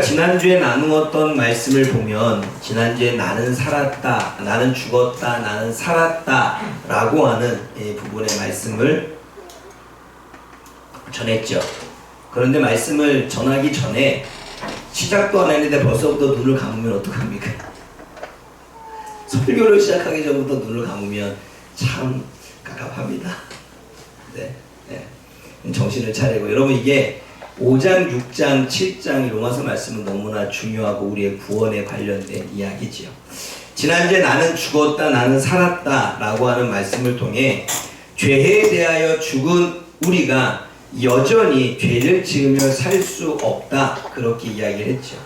지난주에 나누었던 말씀을 보면 지난주에 나는 살았다, 나는 죽었다, 나는 살았다 라고 하는 부분의 말씀을 전했죠. 그런데 말씀을 전하기 전에 시작도 안 했는데 벌써부터 눈을 감으면 어떡합니까? 설교를 시작하기 전부터 눈을 감으면 참 갑갑합니다. 네. 정신을 차리고 여러분, 이게 5장, 6장, 7장 로마서 말씀은 너무나 중요하고 우리의 구원에 관련된 이야기지요. 지난주에 나는 죽었다, 나는 살았다 라고 하는 말씀을 통해 죄에 대하여 죽은 우리가 여전히 죄를 지으며 살 수 없다, 그렇게 이야기를 했죠.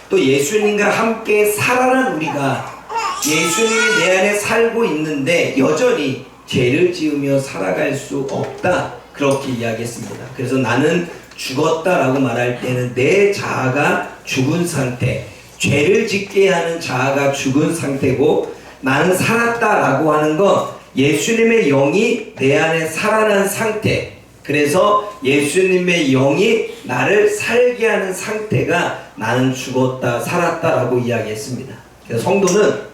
또 예수님과 함께 살아난 우리가 예수님이 내 안에 살고 있는데 여전히 죄를 지으며 살아갈 수 없다, 그렇게 이야기했습니다. 그래서 나는 죽었다라고 말할 때는 내 자아가 죽은 상태, 죄를 짓게 하는 자아가 죽은 상태고, 나는 살았다라고 하는 건 예수님의 영이 내 안에 살아난 상태, 그래서 예수님의 영이 나를 살게 하는 상태가 나는 죽었다, 살았다라고 이야기했습니다. 그래서 성도는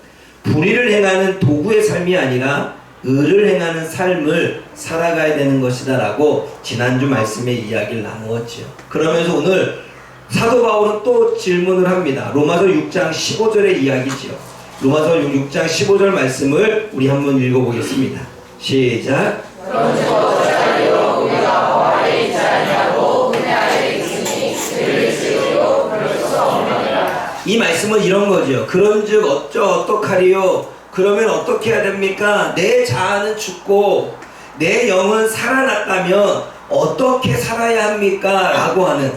불의를 행하는 도구의 삶이 아니라 의를 행하는 삶을 살아가야 되는 것이다 라고 지난주 말씀에 이야기를 나누었죠. 그러면서 오늘 사도 바울은 또 질문을 합니다. 로마서 6장 15절의 이야기죠. 로마서 6장 15절 말씀을 우리 한번 읽어보겠습니다. 시작. 이 말씀은 이런 거죠. 그런즉 어떡하리요? 그러면 어떻게 해야 됩니까? 내 자아는 죽고 내 영은 살아났다면 어떻게 살아야 합니까? 라고 하는,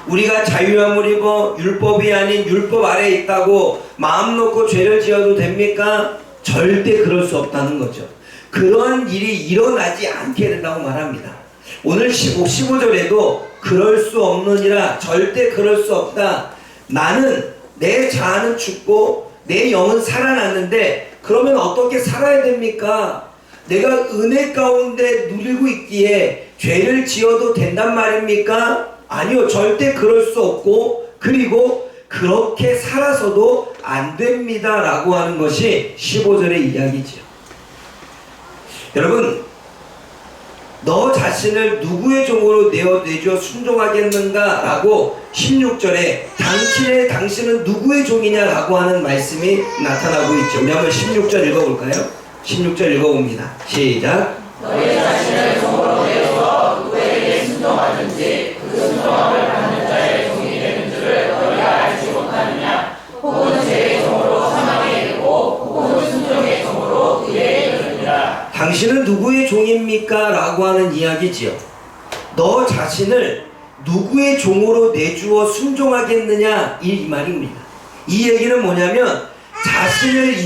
우리가 자유함을 입어 율법이 아닌 율법 아래에 있다고 마음 놓고 죄를 지어도 됩니까? 절대 그럴 수 없다는 거죠. 그런 일이 일어나지 않게 된다고 말합니다. 오늘 15절에도 그럴 수 없느니라, 절대 그럴 수 없다. 나는 내 자아는 죽고 내 영은 살아났는데 그러면 어떻게 살아야 됩니까? 내가 은혜 가운데 누리고 있기에 죄를 지어도 된단 말입니까? 아니요, 절대 그럴 수 없고, 그리고 그렇게 살아서도 안 됩니다 라고 하는 것이 15절의 이야기죠. 여러분, 너 자신을 누구의 종으로 내주어 순종하겠는가 라고 16절에 당신은 누구의 종이냐 라고 하는 말씀이 나타나고 있죠. 우리 한번 16절 읽어볼까요? 16절 읽어봅니다. 시작. 너희 자신을 종으로 내주어 누구에게 순종하든지 그 순종함을 받는 자의 종이 되는 줄을 너희가 알지 못하느냐? 혹은 죄의 종으로 사망에 이르고 혹은 순종의 종으로 의에 이르느니라. 당신은 누구의 종입니까? 라고 하는 이야기지요. 너 자신을 누구의 종으로 내주어 순종하겠느냐, 이 말입니다. 이 얘기는 뭐냐면 자신의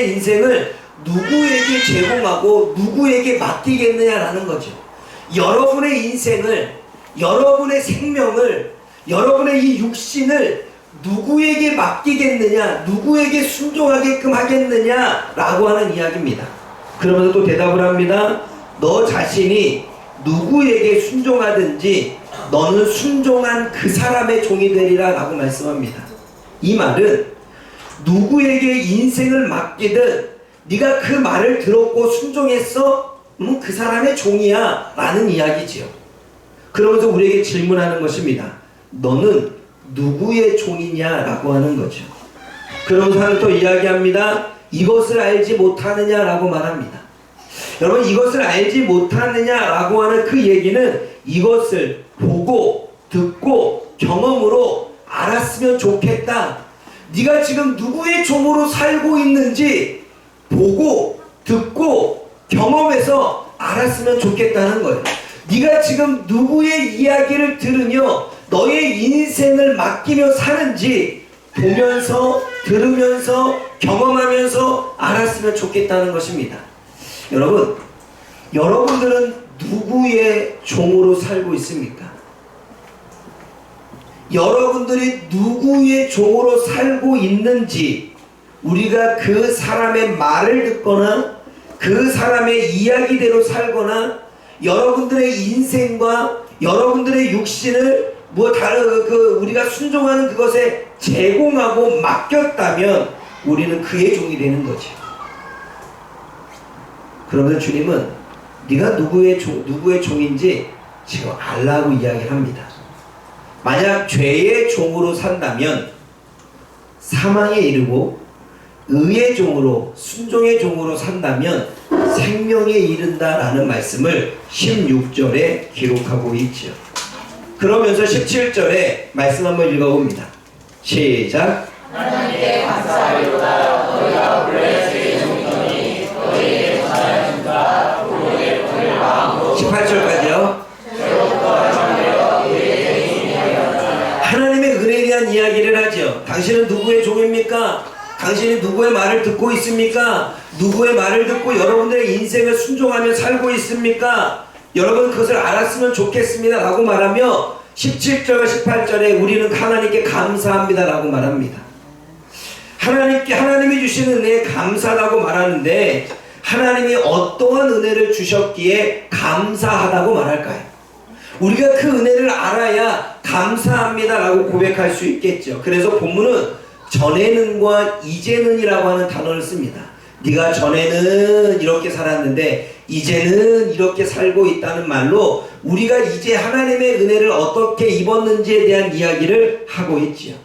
인생을 누구에게 제공하고 누구에게 맡기겠느냐라는 거죠. 여러분의 인생을, 여러분의 생명을, 여러분의 이 육신을 누구에게 맡기겠느냐, 누구에게 순종하게끔 하겠느냐라고 하는 이야기입니다. 그러면서 또 대답을 합니다. 너 자신이 누구에게 순종하든지 너는 순종한 그 사람의 종이 되리라 라고 말씀합니다. 이 말은 누구에게 인생을 맡기든 네가 그 말을 들었고 순종했어? 그 사람의 종이야 라는 이야기지요. 그러면서 우리에게 질문하는 것입니다. 너는 누구의 종이냐 라고 하는 거죠. 그러면서 하나 또 이야기합니다. 이것을 알지 못하느냐 라고 말합니다. 여러분, 이것을 알지 못하느냐라고 하는 그 얘기는 이것을 보고 듣고 경험으로 알았으면 좋겠다. 네가 지금 누구의 종으로 살고 있는지 보고 듣고 경험해서 알았으면 좋겠다는 거예요. 네가 지금 누구의 이야기를 들으며 너의 인생을 맡기며 사는지 보면서 들으면서 경험하면서 알았으면 좋겠다는 것입니다. 여러분, 여러분들은 누구의 종으로 살고 있습니까? 여러분들이 누구의 종으로 살고 있는지 우리가 그 사람의 말을 듣거나 그 사람의 이야기대로 살거나 여러분들의 인생과 여러분들의 육신을 뭐 다른 우리가 순종하는 그것에 제공하고 맡겼다면 우리는 그의 종이 되는 거죠. 그러면 주님은 네가 누구의 종인지 지금 알라고 이야기를 합니다. 만약 죄의 종으로 산다면 사망에 이르고 의의 종으로, 순종의 종으로 산다면 생명에 이른다라는 말씀을 16절에 기록하고 있죠. 그러면서 17절에 말씀 한번 읽어봅니다. 시작. 하나님께 감사하리로다. 너희가 본래 죄의 종이더니 너희에게 전하였으니까 그분의 돈을 마음으로 18절까지요. 하나님의 은혜에 대한 이야기를 하죠. 당신은 누구의 종입니까? 당신이 누구의 말을 듣고 있습니까? 누구의 말을 듣고 여러분들의 인생을 순종하며 살고 있습니까? 여러분 그것을 알았으면 좋겠습니다 라고 말하며 17절과 18절에 우리는 하나님께 감사합니다 라고 말합니다. 하나님이 주신 은혜에 감사하다고 말하는데 하나님이 어떠한 은혜를 주셨기에 감사하다고 말할까요? 우리가 그 은혜를 알아야 감사합니다 라고 고백할 수 있겠죠. 그래서 본문은 전에는과 이제는이라고 하는 단어를 씁니다. 네가 전에는 이렇게 살았는데 이제는 이렇게 살고 있다는 말로 우리가 이제 하나님의 은혜를 어떻게 입었는지에 대한 이야기를 하고 있지요.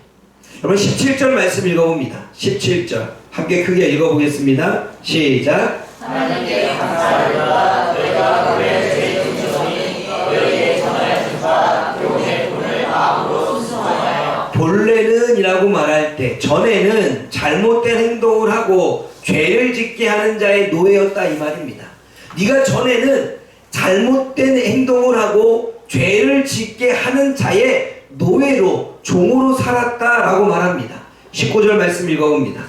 여러분 17절 말씀 읽어봅니다. 17절 함께 크게 읽어보겠습니다. 시작. 하나님께 감사하리로다. 너희가 본래 죄의 종이더니 너희에게 전하였으니까 그분의 돈을 마음으로 순종하여. 본래는 이라고 말할 때 전에는 잘못된 행동을 하고 죄를 짓게 하는 자의 노예였다 이 말입니다. 네가 전에는 잘못된 행동을 하고 죄를 짓게 하는 자의 노예로 종으로 살았다라고 말합니다. 19절 말씀 읽어봅니다.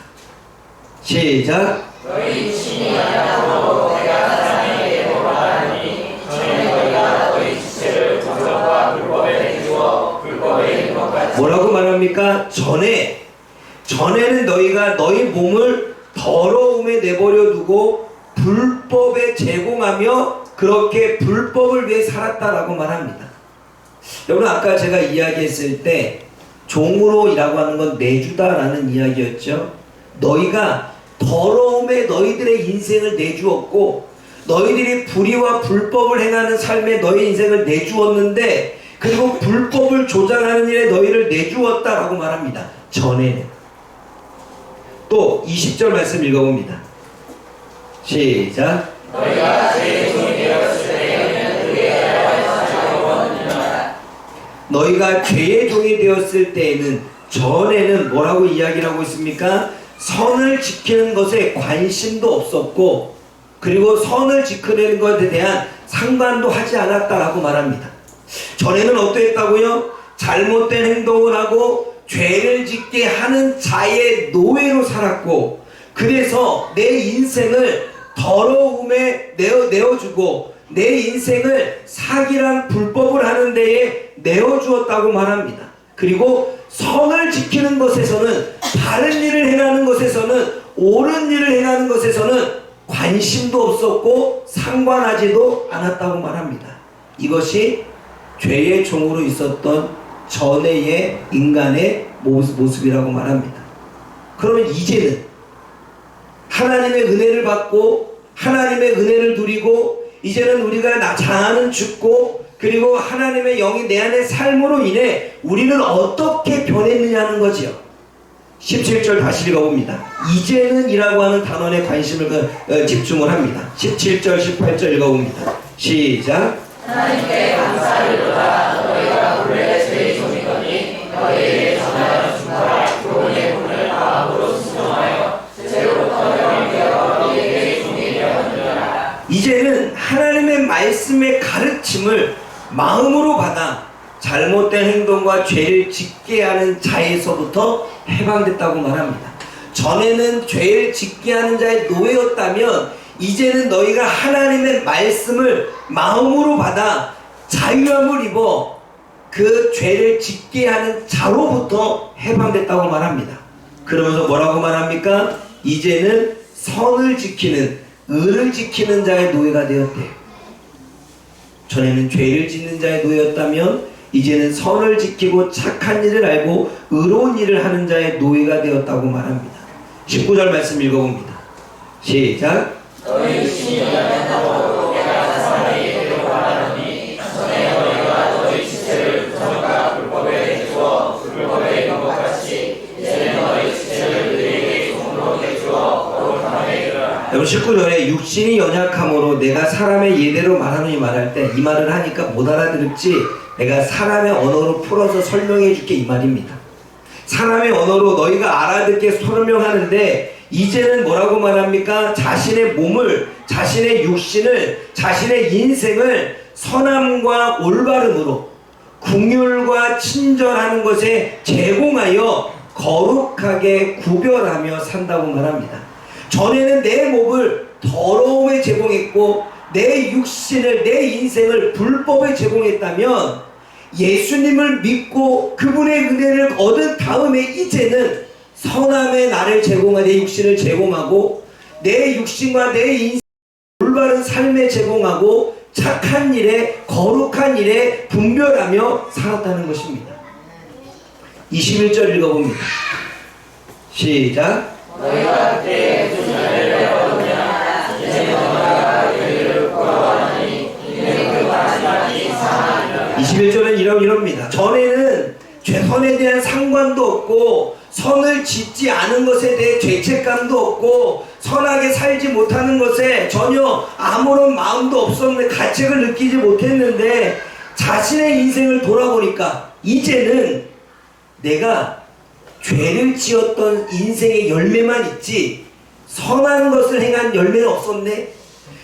시작. 너희 신이 아니하고 내가 사람에게 말하니 전에 너희가 너희 지체를 정성과 불법에 내주어 불법에 있는 것 같이. 뭐라고 말합니까? 전에는 너희가 너희 몸을 더러움에 내버려 두고 불법에 제공하며 그렇게 불법을 위해 살았다라고 말합니다. 여러분 아까 제가 이야기했을 때 종으로 일하고 하는 건 내주다라는 이야기였죠. 너희가 더러움에 너희들의 인생을 내주었고 너희들이 불의와 불법을 행하는 삶에 너희 인생을 내주었는데 그리고 불법을 조장하는 일에 너희를 내주었다라고 말합니다. 전에는. 또 20절 말씀 읽어봅니다. 시작. 너희가 죄의 종이 되었을 때에는 그에 대하여 사랑을 너희가 죄의 종이 되었을 때에는 전에는 뭐라고 이야기를 하고 있습니까? 선을 지키는 것에 관심도 없었고 그리고 선을 지키는 것에 대한 상관도 하지 않았다라고 말합니다. 전에는 어떠했다고요? 잘못된 행동을 하고 죄를 짓게 하는 자의 노예로 살았고 그래서 내 인생을 더러움에 내어주고 내 인생을 사기랑 불법을 하는 데에 내어주었다고 말합니다. 그리고 선을 지키는 것에서는 바른 일을 행하는 것에서는 옳은 일을 행하는 것에서는 관심도 없었고 상관하지도 않았다고 말합니다. 이것이 죄의 종으로 있었던 전에의 인간의 모습이라고 말합니다. 그러면 이제는 하나님의 은혜를 받고 하나님의 은혜를 누리고 이제는 우리가 자아는 죽고 그리고 하나님의 영이 내 안에 삶으로 인해 우리는 어떻게 변했느냐는 거지요. 17절 다시 읽어봅니다. 이제는 이라고 하는 단원에 관심을 집중을 합니다. 17절 18절 읽어봅니다. 시작. 하나님께 감사하리로다. 너희가 본래 죄의 종이더니 너희에게 전하였으니까 그분의 분을 마음으로 순종하여 죄로부터 영이 되어 너희에게 종이 되었느니라. 이제는 하나님의 말씀의 가르침을 마음으로 받아 잘못된 행동과 죄를 짓게 하는 자에서부터 해방됐다고 말합니다. 전에는 죄를 짓게 하는 자의 노예였다면 이제는 너희가 하나님의 말씀을 마음으로 받아 자유함을 입어 그 죄를 짓게 하는 자로부터 해방됐다고 말합니다. 그러면서 뭐라고 말합니까? 이제는 선을 지키는 의를 지키는 자의 노예가 되었대요. 전에는 죄를 짓는 자의 노예였다면 이제는 선을 지키고 착한 일을 알고 의로운 일을 하는 자의 노예가 되었다고 말합니다. 19절 말씀 읽어봅니다. 시작. 너희 육신이 연약함으로 내가 사람의 예대로 말하노니 전에 너희가 너희 지체를 부정과 불법에 내주어 불법에 있는 것 같이 이제는 너희 지체를 그들에게 종으로 내주어 거룩함에 이르라. 여러분 19절에 육신이 연약함으로 내가 사람의 예대로 말하노니 말할 때 이 말을 하니까 못 알아들을지 내가 사람의 언어로 풀어서 설명해 줄게 이 말입니다. 사람의 언어로 너희가 알아듣게 설명하는데 이제는 뭐라고 말합니까? 자신의 몸을, 자신의 육신을, 자신의 인생을 선함과 올바름으로 긍휼과 친절하는 것에 제공하여 거룩하게 구별하며 산다고 말합니다. 전에는 내 몸을 더러움에 제공했고 내 육신을, 내 인생을 불법에 제공했다면 예수님을 믿고 그분의 은혜를 얻은 다음에 이제는 선함의 나를 제공하고 내 육신을 제공하고 내 육신과 내 인생 올바른 삶에 제공하고 착한 일에 거룩한 일에 분별하며 살았다는 것입니다. 21절 읽어봅니다. 시작. 너희가 그때의 그 자리를 얻으면 이제 너희가 그들을 부러워하니 이는 그 마지막이 상하리라. 21절은 이럽니다. 전에는 죄선에 대한 상관도 없고 선을 짓지 않은 것에 대해 죄책감도 없고 선하게 살지 못하는 것에 전혀 아무런 마음도 없었는데 가책을 느끼지 못했는데 자신의 인생을 돌아보니까 이제는 내가 죄를 지었던 인생의 열매만 있지 선한 것을 행한 열매는 없었네.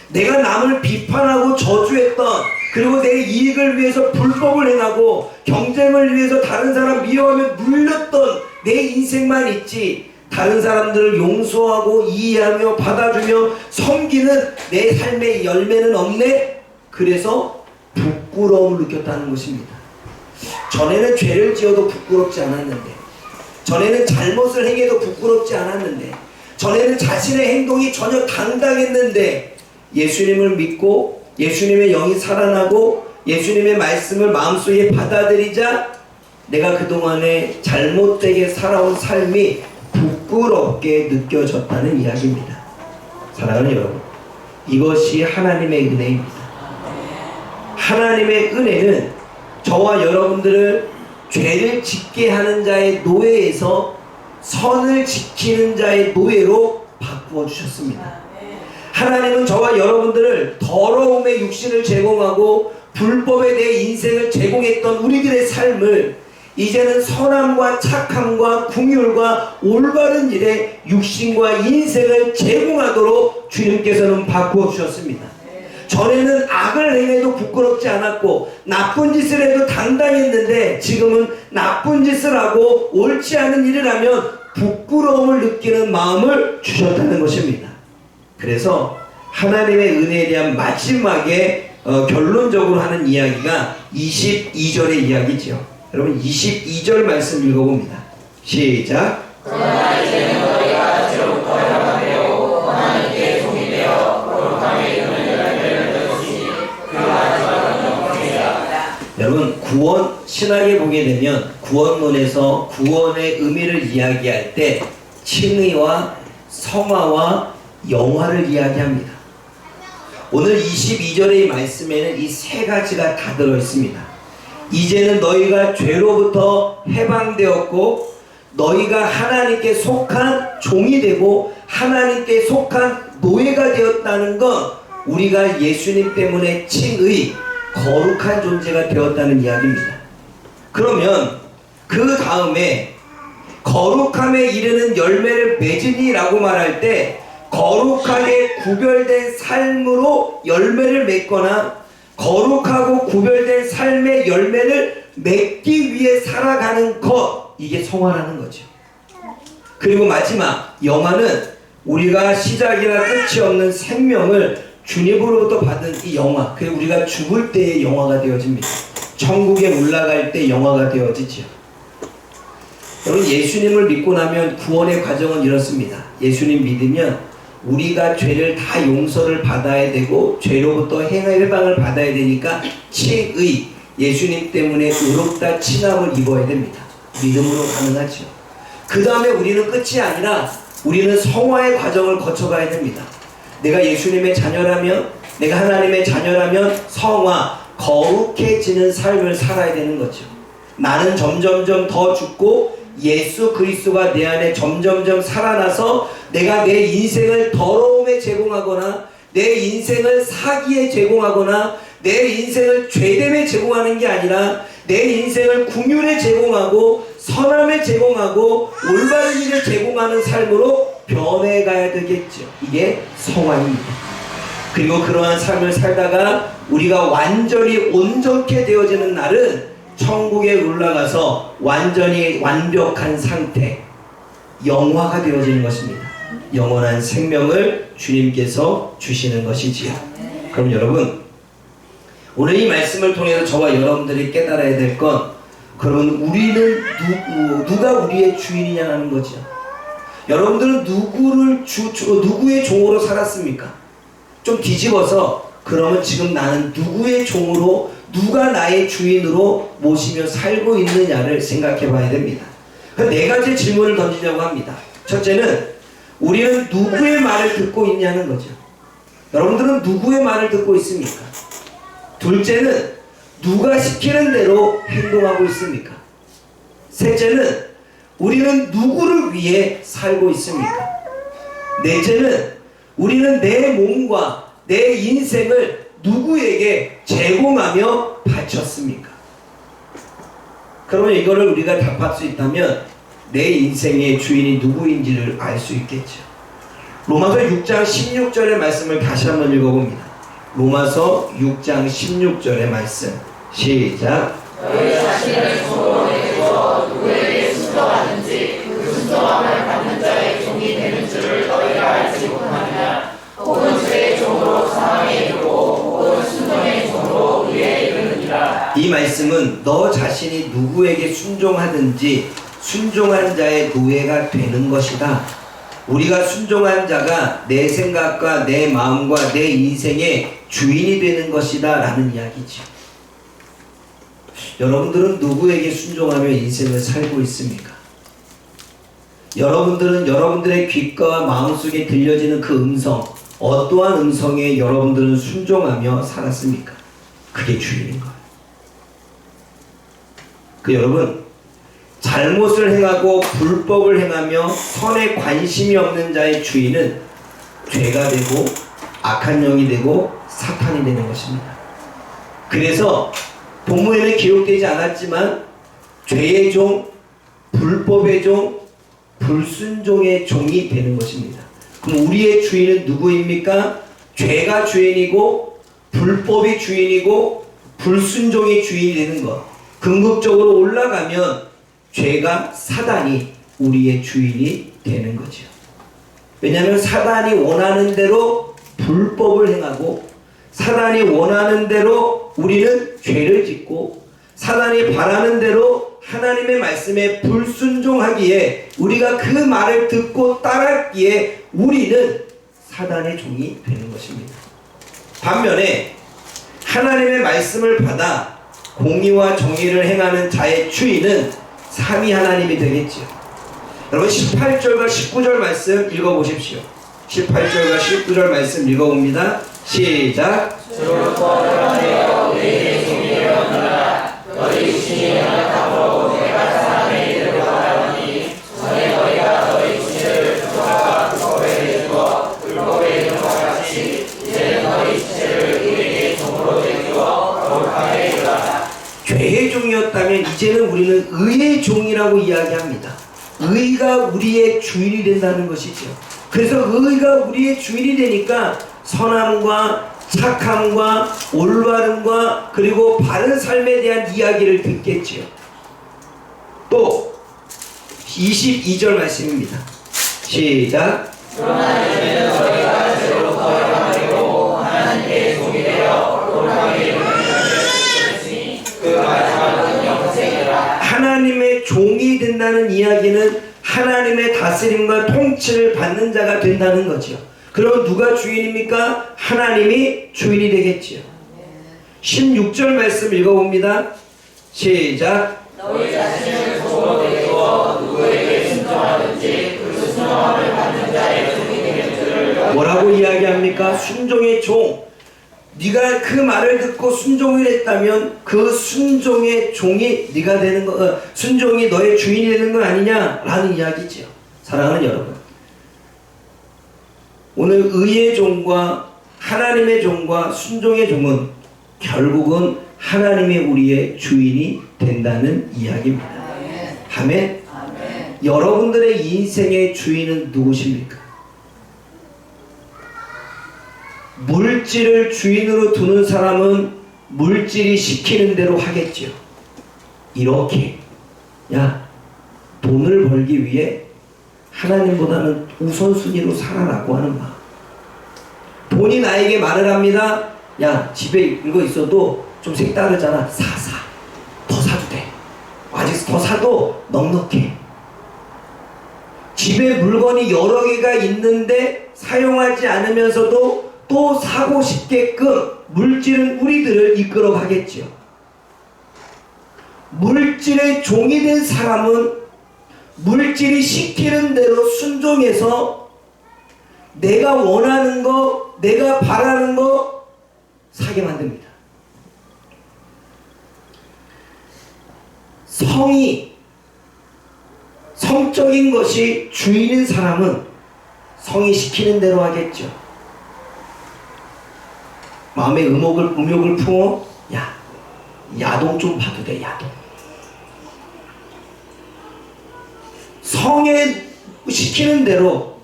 내가 남을 비판하고 저주했던 그리고 내 이익을 위해서 불법을 행하고 경쟁을 위해서 다른 사람 미워하며 눌렸던 내 인생만 있지 다른 사람들을 용서하고 이해하며 받아주며 섬기는 내 삶의 열매는 없네. 그래서 부끄러움을 느꼈다는 것입니다. 전에는 죄를 지어도 부끄럽지 않았는데 전에는 잘못을 행해도 부끄럽지 않았는데 전에는 자신의 행동이 전혀 당당했는데 예수님을 믿고 예수님의 영이 살아나고 예수님의 말씀을 마음속에 받아들이자 내가 그동안에 잘못되게 살아온 삶이 부끄럽게 느껴졌다는 이야기입니다. 사랑하는 여러분, 이것이 하나님의 은혜입니다. 하나님의 은혜는 저와 여러분들을 죄를 짓게 하는 자의 노예에서 선을 지키는 자의 노예로 바꾸어 주셨습니다. 하나님은 저와 여러분들을 더러움의 육신을 제공하고 불법에 대해 인생을 제공했던 우리들의 삶을 이제는 선함과 착함과 긍휼과 올바른 일에 육신과 인생을 제공하도록 주님께서는 바꾸어 주셨습니다. 전에는 악을 행해도 부끄럽지 않았고 나쁜 짓을 해도 당당했는데 지금은 나쁜 짓을 하고 옳지 않은 일을 하면 부끄러움을 느끼는 마음을 주셨다는 것입니다. 그래서 하나님의 은혜에 대한 마지막에 결론적으로 하는 이야기가 22절의 이야기죠. 여러분 22절 말씀 읽어봅니다. 시작. 그러나 이제는 너희가 죄로부터 해방되고 하나님께 종이 되어 거룩함에 이르는 열매를 맺으시니 그 마지막은 영광이라. 여러분 구원 신학에 보게 되면 구원론에서 구원의 의미를 이야기할 때 칭의와 성화와 영화를 이야기합니다. 오늘 22절의 말씀에는 이 세 가지가 다 들어있습니다. 이제는 너희가 죄로부터 해방되었고 너희가 하나님께 속한 종이 되고 하나님께 속한 노예가 되었다는 건 우리가 예수님 때문에 칭의 거룩한 존재가 되었다는 이야기입니다. 그러면 그 다음에 거룩함에 이르는 열매를 맺으니 라고 말할 때 거룩하게 구별된 삶으로 열매를 맺거나 거룩하고 구별된 삶의 열매를 맺기 위해 살아가는 것, 이게 성화라는 거죠. 그리고 마지막 영화는 우리가 시작이나 끝이 없는 생명을 주님으로부터 받은 이 영화, 그리고 우리가 죽을 때의 영화가 되어집니다. 천국에 올라갈 때 영화가 되어지죠. 여러분 예수님을 믿고 나면 구원의 과정은 이렇습니다. 예수님 믿으면 우리가 죄를 다 용서를 받아야 되고 죄로부터 해방을 받아야 되니까 칭의, 예수님 때문에 의롭다 칭함을 입어야 됩니다. 믿음으로 가능하죠. 그 다음에 우리는 끝이 아니라 우리는 성화의 과정을 거쳐가야 됩니다. 내가 예수님의 자녀라면, 내가 하나님의 자녀라면 성화, 거룩해지는 삶을 살아야 되는 거죠. 나는 점점점 더 죽고 예수 그리스도가 내 안에 점점점 살아나서 내가 내 인생을 더러움에 제공하거나 내 인생을 사기에 제공하거나 내 인생을 죄됨에 제공하는 게 아니라 내 인생을 긍휼에 제공하고 선함에 제공하고 올바른 일을 제공하는 삶으로 변해가야 되겠죠. 이게 성화입니다. 그리고 그러한 삶을 살다가 우리가 완전히 온전케 되어지는 날은 천국에 올라가서 완전히 완벽한 상태, 영화가 되어지는 것입니다. 영원한 생명을 주님께서 주시는 것이지요. 그럼 여러분, 오늘 이 말씀을 통해서 저와 여러분들이 깨달아야 될 건, 그러면 우리는 누가 우리의 주인이냐는 거죠. 여러분들은 누구의 종으로 살았습니까? 좀 뒤집어서, 그러면 지금 나는 누구의 종으로, 누가 나의 주인으로 모시며 살고 있느냐를 생각해 봐야 됩니다. 네 가지 질문을 던지려고 합니다. 첫째는 우리는 누구의 말을 듣고 있냐는 거죠. 여러분들은 누구의 말을 듣고 있습니까? 둘째는 누가 시키는 대로 행동하고 있습니까? 셋째는 우리는 누구를 위해 살고 있습니까? 넷째는 우리는 내 몸과 내 인생을 누구에게 제공하며 바쳤습니까? 그러면 이거를 우리가 답할 수 있다면 내 인생의 주인이 누구인지를 알 수 있겠죠. 로마서 6장 16절의 말씀을 다시 한번 읽어봅니다. 로마서 6장 16절의 말씀 시작. 너희 자신을 종으로 내주어 누구에게 순종하든지 그 순종함을 받는 자의 종이 되는 줄을 너희가 알지 못하느냐. 혹은 죄의 종으로 사망에 이르고 혹은 순종의 종으로 의에 이르느니라. 이 말씀은 너 자신이 누구에게 순종하든지 순종한 자의 노예가 되는 것이다. 우리가 순종한 자가 내 생각과 내 마음과 내 인생의 주인이 되는 것이다 라는 이야기죠. 여러분들은 누구에게 순종하며 인생을 살고 있습니까? 여러분들은 여러분들의 귓가와 마음속에 들려지는 그 음성, 어떠한 음성에 여러분들은 순종하며 살았습니까? 그게 주인인 거예요. 여러분, 잘못을 행하고 불법을 행하며 선에 관심이 없는 자의 주인은 죄가 되고 악한 영이 되고 사탄이 되는 것입니다. 그래서 본문에는 기록되지 않았지만 죄의 종, 불법의 종, 불순종의 종이 되는 것입니다. 그럼 우리의 주인은 누구입니까? 죄가 주인이고 불법이 주인이고 불순종의 주인이 되는 것. 궁극적으로 올라가면 죄가 사단이 우리의 주인이 되는 거죠. 왜냐하면 사단이 원하는 대로 불법을 행하고 사단이 원하는 대로 우리는 죄를 짓고 사단이 바라는 대로 하나님의 말씀에 불순종하기에 우리가 그 말을 듣고 따랐기에 우리는 사단의 종이 되는 것입니다. 반면에 하나님의 말씀을 받아 공의와 정의를 행하는 자의 주인은 삼위 하나님이 되겠죠. 여러분 18절과 19절 말씀 읽어보십시오. 18절과 19절 말씀 읽어봅니다. 시작. 주로 거절하며 의의 종이 되었느라 너희 육신이 연약함으로 내가 사람의 일을 받아오니 전에 너희가 너희 지체를 주소와 불법에 내주어 불법에 있는 것 같이 이제는 너희 지체를 의의 종으로 내주어 거룩하게 이르라. 죄의 종이었다면 이제는 우리는 의의 종이라고 이야기합니다. 의가 우리의 주인이 된다는 것이죠. 그래서 의가 우리의 주인이 되니까 선함과 착함과 올바름과 그리고 바른 삶에 대한 이야기를 듣겠지요. 또 22절 말씀입니다. 시작. 그러나 이제는 너희가 죄로 거역하고 하나님께 종이 되어 거룩하게 이르는 그 마지막은 영생이라. 하나님의 종이 된다는 이야기는 하나님의 다스림과 통치를 받는 자가 된다는 거죠. 그럼 누가 주인입니까? 하나님이 주인이 되겠지요. 16절 말씀 읽어봅니다. 시작. 너희 자신을 종으로 내세워 누구에게 순종하든지 그 순종함을 받는 자의 종이 되는 줄을 뭐라고 이야기합니까? 순종의 종. 네가 그 말을 듣고 순종을 했다면 그 순종의 종이 네가 되는 거, 순종이 너의 주인이 되는 거 아니냐라는 이야기죠. 사랑하는 여러분, 오늘 의의 종과 하나님의 종과 순종의 종은 결국은 하나님의 우리의 주인이 된다는 이야기입니다. 아멘. 아멘. 여러분들의 인생의 주인은 누구십니까? 물질을 주인으로 두는 사람은 물질이 시키는 대로 하겠죠. 이렇게 돈을 벌기 위해 하나님보다는 우선순위로 살아라고 하는 마음. 돈이 나에게 말을 합니다. 집에 이거 있어도 좀 색다르잖아. 사. 더 사도 돼. 아직 더 사도 넉넉해. 집에 물건이 여러 개가 있는데 사용하지 않으면서도 또 사고 싶게끔 물질은 우리들을 이끌어 가겠죠. 물질의 종이 된 사람은 물질이 시키는 대로 순종해서 내가 원하는 거, 내가 바라는 거 사게 만듭니다. 성적인 것이 주인인 사람은 성이 시키는 대로 하겠죠. 마음에 음욕을 품어 야동 좀 봐도 돼. 야동. 성에 시키는 대로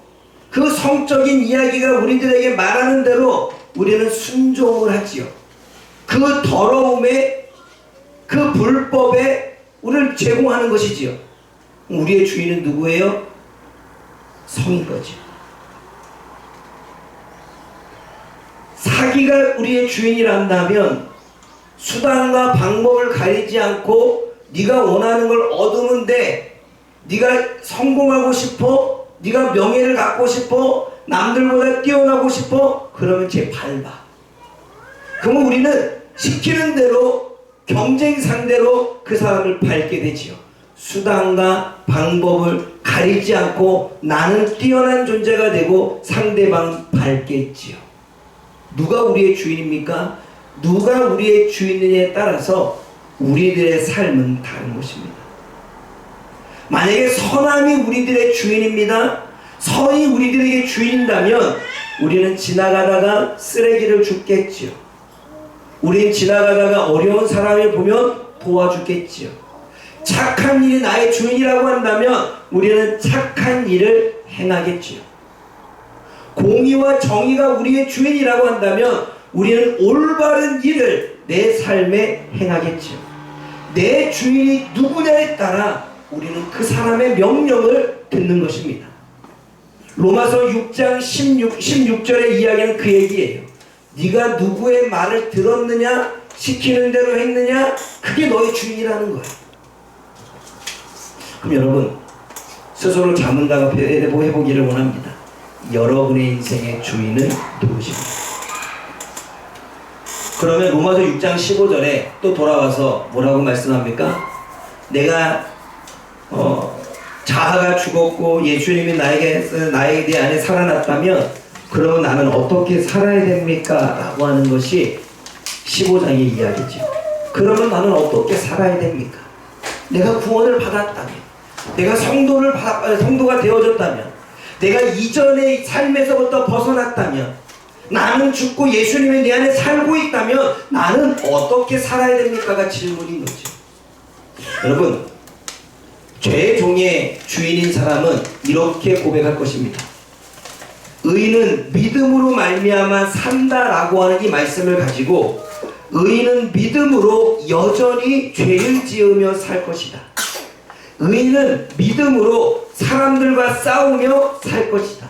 그 성적인 이야기가 우리들에게 말하는 대로 우리는 순종을 하지요. 그 더러움에 그 불법에 우리를 제공하는 것이지요. 우리의 주인은 누구예요? 성인 거죠. 사기가 우리의 주인이란다면 수단과 방법을 가리지 않고 네가 원하는 걸 얻으면 돼. 네가 성공하고 싶어? 네가 명예를 갖고 싶어? 남들보다 뛰어나고 싶어? 그러면 쟤 밟아. 그러면 우리는 시키는 대로 경쟁 상대로 그 사람을 밟게 되지요. 수단과 방법을 가리지 않고 나는 뛰어난 존재가 되고 상대방은 밟겠지요. 누가 우리의 주인입니까? 누가 우리의 주인이냐에 따라서 우리들의 삶은 다른 것입니다. 만약에 선함이 우리들의 주인입니다. 선이 우리들에게 주인이라면 우리는 지나가다가 쓰레기를 줍겠지요. 우린 지나가다가 어려운 사람을 보면 도와주겠지요. 착한 일이 나의 주인이라고 한다면 우리는 착한 일을 행하겠지요. 공의와 정의가 우리의 주인이라고 한다면 우리는 올바른 일을 내 삶에 행하겠지요. 내 주인이 누구냐에 따라 우리는 그 사람의 명령을 듣는 것입니다. 로마서 6장 16절의 이야기는 그 얘기예요. 네가 누구의 말을 들었느냐, 시키는 대로 했느냐, 그게 너의 주인이라는 거야. 그럼 여러분 스스로 자문답 해보기를 원합니다. 여러분의 인생의 주인은 누구십니까? 그러면 로마서 6장 15절에 또 돌아와서 뭐라고 말씀합니까? 내가 자아가 죽었고 예수님이 나에 대해 안에 살아났다면 그러면 나는 어떻게 살아야 됩니까? 라고 하는 것이 15장의 이야기죠. 그러면 나는 어떻게 살아야 됩니까? 내가 구원을 받았다면, 내가 성도가 되어졌다면, 내가 이전의 삶에서부터 벗어났다면, 나는 죽고 예수님이 내 안에 살고 있다면 나는 어떻게 살아야 됩니까가 질문인 거죠. 여러분, 죄의 종의 주인인 사람은 이렇게 고백할 것입니다. 의인은 믿음으로 말미암아 산다라고 하는 이 말씀을 가지고 의인은 믿음으로 여전히 죄를 지으며 살 것이다. 의인은 믿음으로 사람들과 싸우며 살 것이다.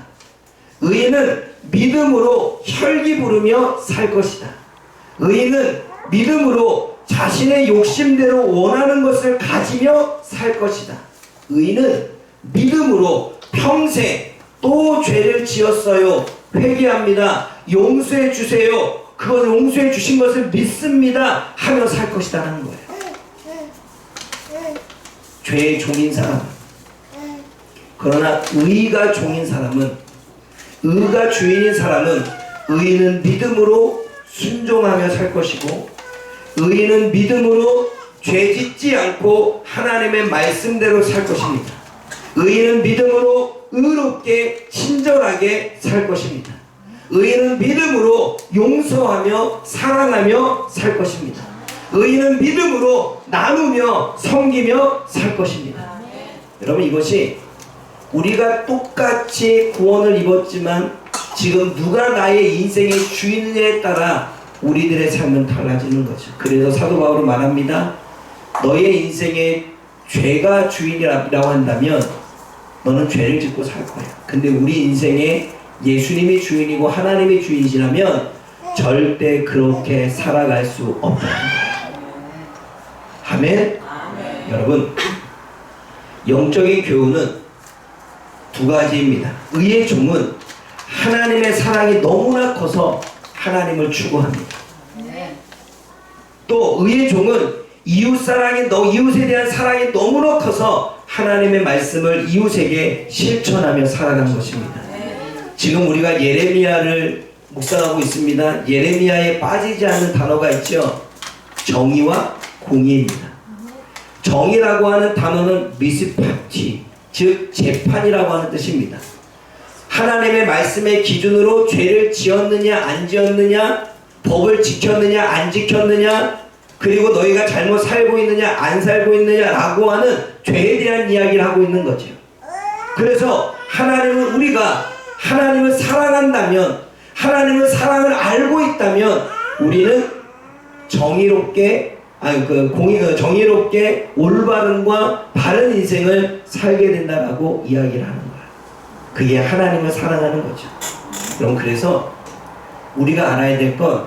의인은 믿음으로 혈기 부르며 살 것이다. 의인은 믿음으로 자신의 욕심대로 원하는 것을 가지며 살 것이다. 의인은 믿음으로 평생 또 죄를 지었어요. 회개합니다. 용서해 주세요. 그것을 용서해 주신 것을 믿습니다 하며 살 것이다라는 거예요. 죄의 종인 사람, 그러나 의가 종인 사람은, 의가 주인인 사람은 의는 믿음으로 순종하며 살 것이고, 의는 믿음으로 죄 짓지 않고 하나님의 말씀대로 살 것입니다. 의는 믿음으로 의롭게 친절하게 살 것입니다. 의는 믿음으로 용서하며 사랑하며 살 것입니다. 의는 믿음으로 나누며 섬기며 살 것입니다. 여러분, 이것이 우리가 똑같이 구원을 입었지만 지금 누가 나의 인생의 주인에 따라 우리들의 삶은 달라지는 거죠. 그래서 사도 바울은 말합니다. 너의 인생에 죄가 주인이라고 한다면 너는 죄를 짓고 살 거야. 근데 우리 인생에 예수님이 주인이고 하나님이 주인이시라면 절대 그렇게 살아갈 수 없다. 아멘? 여러분, 영적인 교훈은 두 가지입니다. 의의 종은 하나님의 사랑이 너무나 커서 하나님을 추구합니다. 또 의의 종은 이웃에 대한 사랑이 너무나 커서 하나님의 말씀을 이웃에게 실천하며 살아가는 것입니다. 지금 우리가 예레미야를 묵상하고 있습니다. 예레미야에 빠지지 않는 단어가 있죠. 정의와 공의입니다. 정의라고 하는 단어는 미스파티, 즉 재판이라고 하는 뜻입니다. 하나님의 말씀의 기준으로 죄를 지었느냐 안 지었느냐, 법을 지켰느냐 안 지켰느냐, 그리고 너희가 잘못 살고 있느냐 안 살고 있느냐라고 하는 죄에 대한 이야기를 하고 있는 거죠. 그래서 하나님은, 우리가 하나님을 사랑한다면, 하나님의 사랑을 알고 있다면 우리는 정의롭게 올바름과 바른 인생을 살게 된다라고 이야기를 하는 거예요. 그게 하나님을 사랑하는 거죠. 그럼 그래서 우리가 알아야 될 건,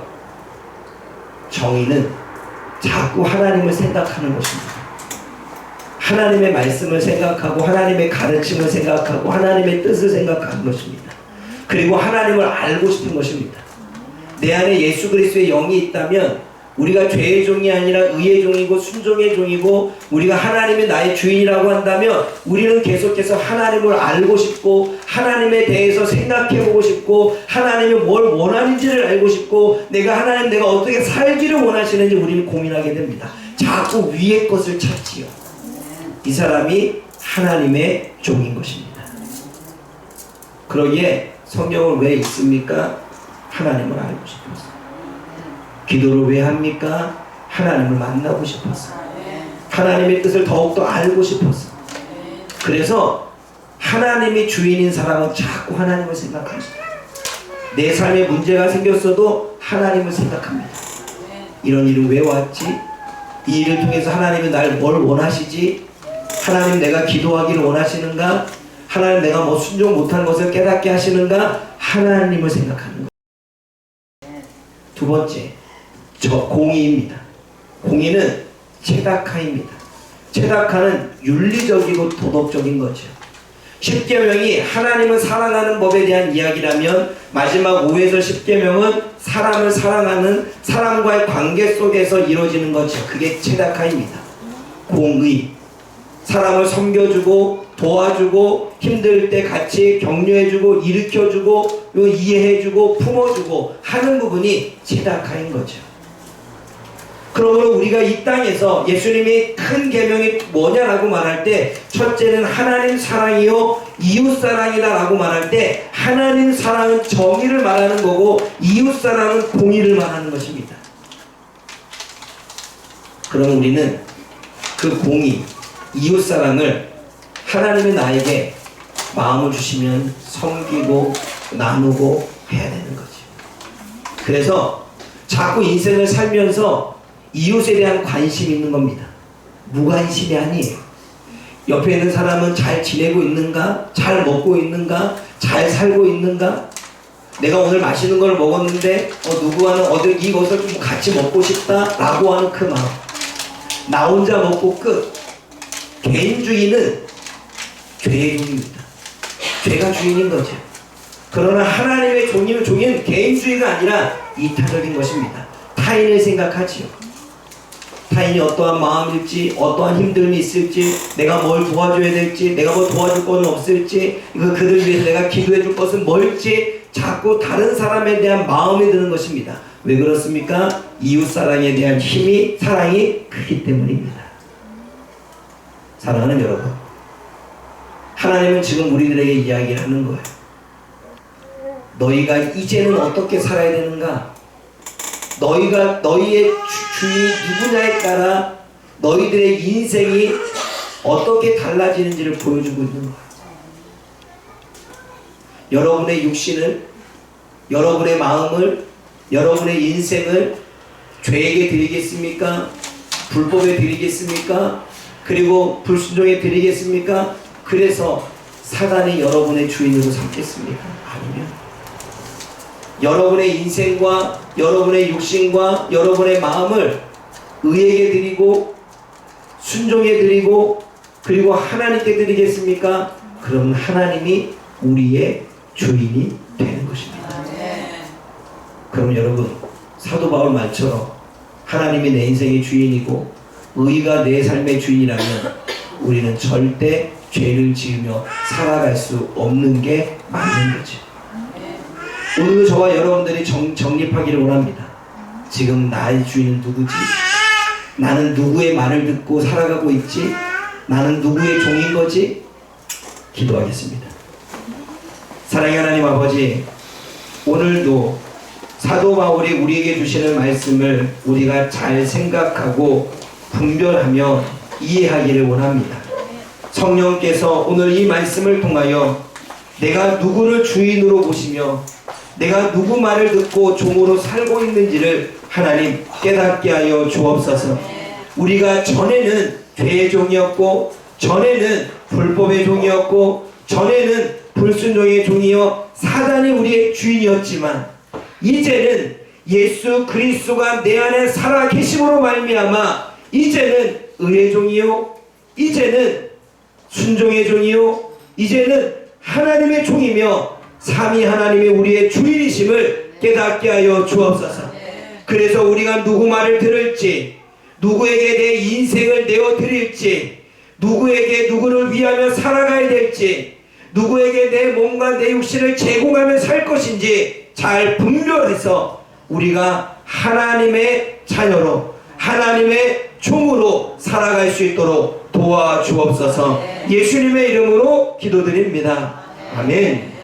정의는 자꾸 하나님을 생각하는 것입니다. 하나님의 말씀을 생각하고 하나님의 가르침을 생각하고 하나님의 뜻을 생각하는 것입니다. 그리고 하나님을 알고 싶은 것입니다. 내 안에 예수 그리스도의 영이 있다면 우리가 죄의 종이 아니라 의의 종이고 순종의 종이고, 우리가 하나님이 나의 주인이라고 한다면 우리는 계속해서 하나님을 알고 싶고 하나님에 대해서 생각해보고 싶고 하나님이 뭘 원하는지를 알고 싶고 내가 어떻게 살기를 원하시는지 우리는 고민하게 됩니다. 자꾸 위의 것을 찾지요. 이 사람이 하나님의 종인 것입니다. 그러기에 성경을 왜 읽습니까? 하나님을 알고 싶어서. 기도를 왜 합니까? 하나님을 만나고 싶어서. 하나님의 뜻을 더욱더 알고 싶어서. 그래서 하나님이 주인인 사람은 자꾸 하나님을 생각합니다. 내 삶에 문제가 생겼어도 하나님을 생각합니다. 이런 일은 왜 왔지? 이 일을 통해서 하나님이 날 뭘 원하시지? 하나님, 내가 기도하기를 원하시는가? 하나님, 내가 뭐 순종 못한 것을 깨닫게 하시는가? 하나님을 생각하는 거예요. 두 번째, 공의입니다. 공의는 체다카입니다. 체다카는 윤리적이고 도덕적인 거죠. 십계명이 하나님을 사랑하는 법에 대한 이야기라면 마지막 5에서 10계명은 사람을 사랑하는, 사람과의 관계 속에서 이루어지는 거죠. 그게 체다카입니다. 공의, 사람을 섬겨주고 도와주고 힘들 때 같이 격려해주고 일으켜주고 이해해주고 품어주고 하는 부분이 체다카인 거죠. 그러므로 우리가 이 땅에서 예수님이 큰 계명이 뭐냐라고 말할 때, 첫째는 하나님 사랑이요 이웃 사랑이다 라고 말할 때, 하나님 사랑은 정의를 말하는 거고 이웃 사랑은 공의를 말하는 것입니다. 그럼 우리는 그 공의, 이웃 사랑을 하나님이 나에게 마음을 주시면 섬기고 나누고 해야 되는 거죠. 그래서 자꾸 인생을 살면서 이웃에 대한 관심이 있는 겁니다. 무관심이 아니에요. 옆에 있는 사람은 잘 지내고 있는가? 잘 먹고 있는가? 잘 살고 있는가? 내가 오늘 맛있는 걸 먹었는데 누구와는 이것을 좀 같이 먹고 싶다 라고 하는 그 마음. 나 혼자 먹고 끝. 개인주의는 죄의 종입니다. 죄가 주인인 거죠. 그러나 하나님의 종은 개인주의가 아니라 이타적인 것입니다. 타인을 생각하지요. 타인이 어떠한 마음일지, 어떠한 힘듦이 있을지, 내가 뭘 도와줘야 될지, 내가 뭐 도와줄 건 없을지, 그들 위해서 내가 기도해 줄 것은 뭘지, 자꾸 다른 사람에 대한 마음이 드는 것입니다. 왜 그렇습니까? 이웃사랑에 대한 사랑이 크기 때문입니다. 사랑하는 여러분, 하나님은 지금 우리들에게 이야기를 하는 거예요. 너희가 이제는 어떻게 살아야 되는가? 너희의 주인이 누구냐에 따라 너희들의 인생이 어떻게 달라지는지를 보여주고 있는 거예요. 여러분의 육신을, 여러분의 마음을, 여러분의 인생을 죄에게 드리겠습니까? 불법에 드리겠습니까? 그리고 불순종에 드리겠습니까? 그래서 사단이 여러분의 주인으로 삼겠습니까? 아니면 여러분의 인생과 여러분의 육신과 여러분의 마음을 의에게 드리고 순종에 드리고 그리고 하나님께 드리겠습니까? 그럼 하나님이 우리의 주인이 되는 것입니다. 그럼 여러분, 사도 바울 말처럼 하나님이 내 인생의 주인이고 의가 내 삶의 주인이라면 우리는 절대 죄를 지으며 살아갈 수 없는 게 맞는 거죠. 오늘도 저와 여러분들이 정립하기를 원합니다. 지금 나의 주인은 누구지? 나는 누구의 말을 듣고 살아가고 있지? 나는 누구의 종인 거지? 기도하겠습니다. 사랑의 하나님 아버지, 오늘도 사도 바울이 우리에게 주시는 말씀을 우리가 잘 생각하고 분별하며 이해하기를 원합니다. 성령께서 오늘 이 말씀을 통하여 내가 누구를 주인으로 보시며 내가 누구 말을 듣고 종으로 살고 있는지를 하나님 깨닫게 하여 주옵소서. 우리가 전에는 죄의 종이었고 전에는 불법의 종이었고 전에는 불순종의 종이요 사단이 우리의 주인이었지만 이제는 예수 그리스도가 내 안에 살아 계심으로 말미암아 이제는 의의 종이요 이제는 순종의 종이요 이제는 하나님의 종이며 삼위 하나님이 우리의 주인이심을 깨닫게 하여 주옵소서. 그래서 우리가 누구 말을 들을지 누구에게 내 인생을 내어드릴지 누구에게 누구를 위하며 살아가야 될지 누구에게 내 몸과 내 육신을 제공하며 살 것인지 잘 분별해서 우리가 하나님의 자녀로 하나님의 종으로 살아갈 수 있도록 도와주옵소서. 예수님의 이름으로 기도드립니다. 아멘.